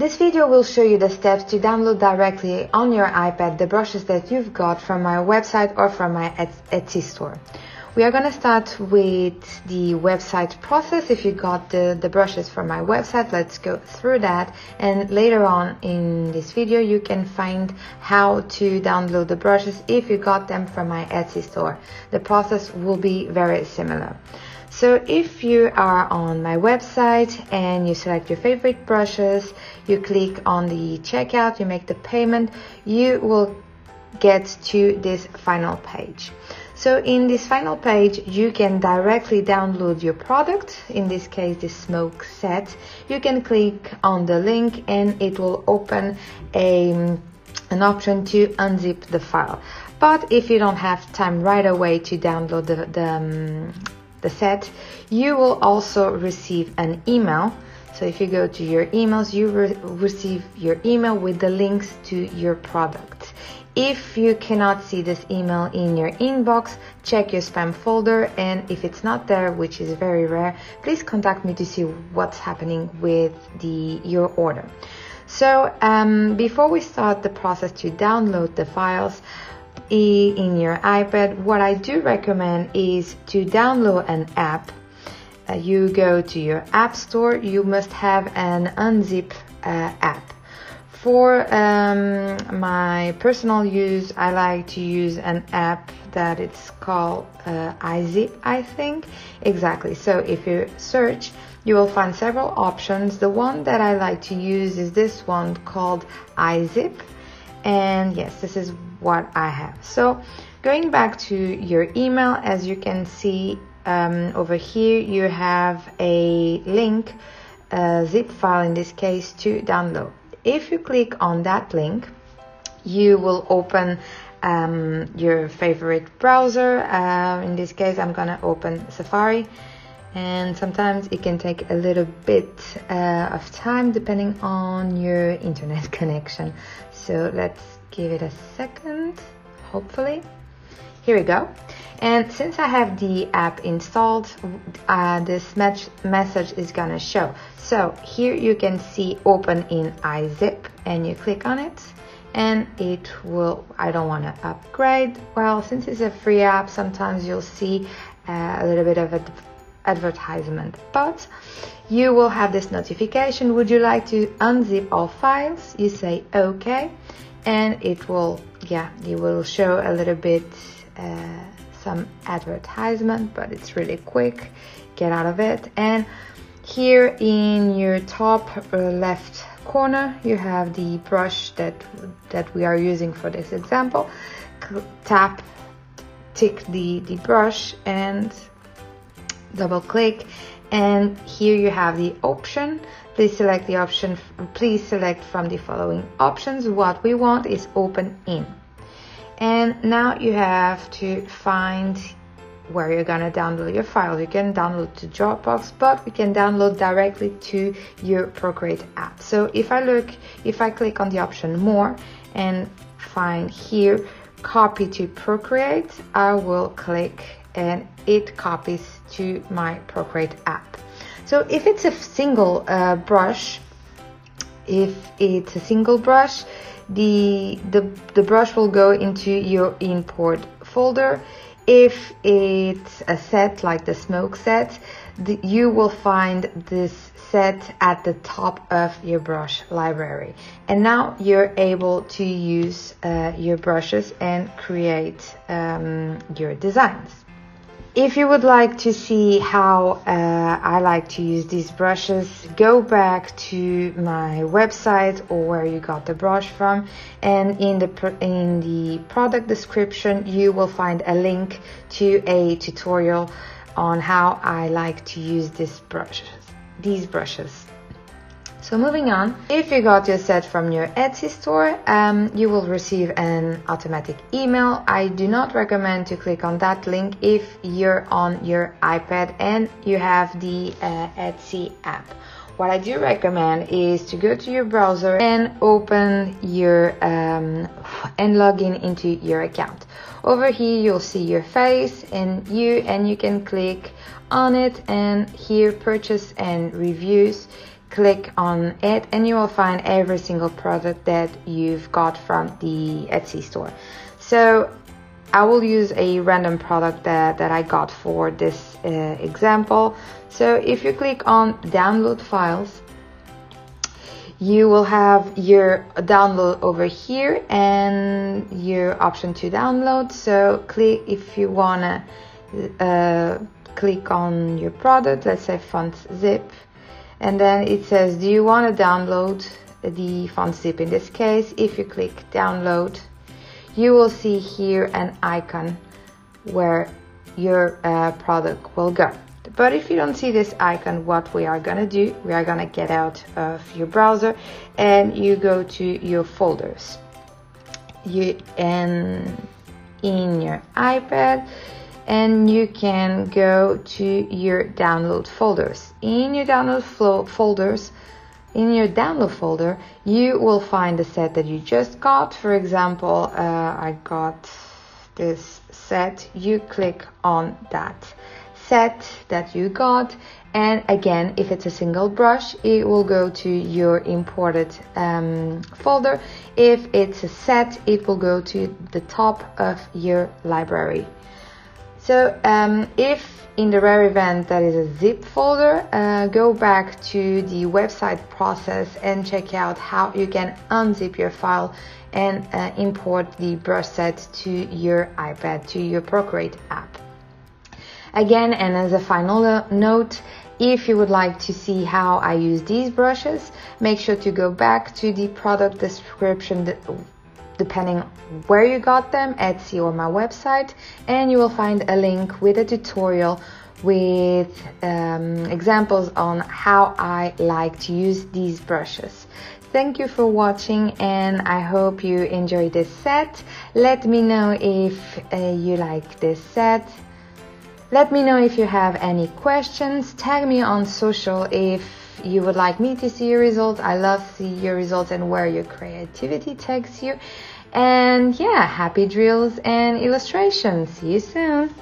This video will show you the steps to download directly on your iPad the brushes that you've got from my website or from my Etsy store. We are going to start with the website process. If you got the brushes from my website, let's go through that. And later on in this video, you can find how to download the brushes if you got them from my Etsy store. The process will be very similar. So if you are on my website and you select your favorite brushes, you click on the checkout, you make the payment, you will get to this final page. So in this final page, you can directly download your product, in this case the smoke set. You can click on the link and it will open an option to unzip the file. But if you don't have time right away to download the set, you will also receive an email. So if you go to your emails, you receive your email with the links to your product. If you cannot see this email in your inbox, check your spam folder, and if it's not there, which is very rare, please contact me to see what's happening with your order. So before we start the process to download the files in your iPad, what I do recommend is to download an app. You go to your app store, you must have an unzip app. For my personal use, I like to use an app that it's called unzip, I think. Exactly. So if you search, you will find several options. The one that I like to use is this one called unzip. And yes, this is what I have. So going back to your email, as you can see over here, you have a link, a zip file in this case, to download. If you click on that link, you will open your favorite browser. In this case, I'm gonna open Safari, and sometimes it can take a little bit of time depending on your internet connection. So let's give it a second, hopefully. Here we go. And since I have the app installed, this message is gonna show. So here you can see open in unzip, and you click on it and it will, I don't want to upgrade. Well, since it's a free app, sometimes you'll see a little bit of an advertisement, but you will have this notification. Would you like to unzip all files? You say okay, and it will, you will show a little bit some advertisement, but it's really quick. Get out of it. And here in your top left corner, you have the brush that we are using for this example. Tick the brush and double click, and here you have the option. Please select the option. Please select from the following options. What we want is open in. And now you have to find where you're gonna download your files. You can download to Dropbox, but we can download directly to your Procreate app. So if I click on the option more and find here copy to Procreate, I will click and it copies to my Procreate app. So if it's a single brush, the brush will go into your import folder. If it's a set like the smoke set, you will find this set at the top of your brush library. And now you're able to use your brushes and create your designs. If you would like to see how I like to use these brushes, go back to my website or where you got the brush from, and in the product description you will find a link to a tutorial on how I like to use these brushes. So moving on, if you got your set from your Etsy store, you will receive an automatic email. I do not recommend to click on that link if you're on your iPad and you have the Etsy app. What I do recommend is to go to your browser and open your and log into your account. Over here you'll see your face and you can click on it, and here purchase and reviews. click on it and you will find every single product that you've got from the Etsy store. So I will use a random product that I got for this example. So if you click on download files, you will have your download over here and your option to download. So click if you wanna click on your product, let's say font zip, and then it says, do you want to download the font zip? In this case, if you click download, you will see here an icon where your product will go. But if you don't see this icon, what we are gonna do, we are gonna get out of your browser and you go to your folders. And in your iPad, and you can go to your download folders. In your download folders, in your download folder, you will find the set that you just got. For example, I got this set. You click on that set that you got, and again, if it's a single brush, it will go to your imported folder. If it's a set, it will go to the top of your library. So if in the rare event that is a zip folder, go back to the website process and check out how you can unzip your file and import the brush set to your iPad, to your Procreate app. Again, and as a final note, if you would like to see how I use these brushes, make sure to go back to the product description depending where you got them, Etsy or my website, and you will find a link with a tutorial with examples on how I like to use these brushes. Thank you for watching, and I hope you enjoyed this set. Let me know if you like this set. Let me know if you have any questions. Tag me on social if you would like me to see your results. I love to see your results and where your creativity takes you. And yeah, happy drills and illustrations. See you soon.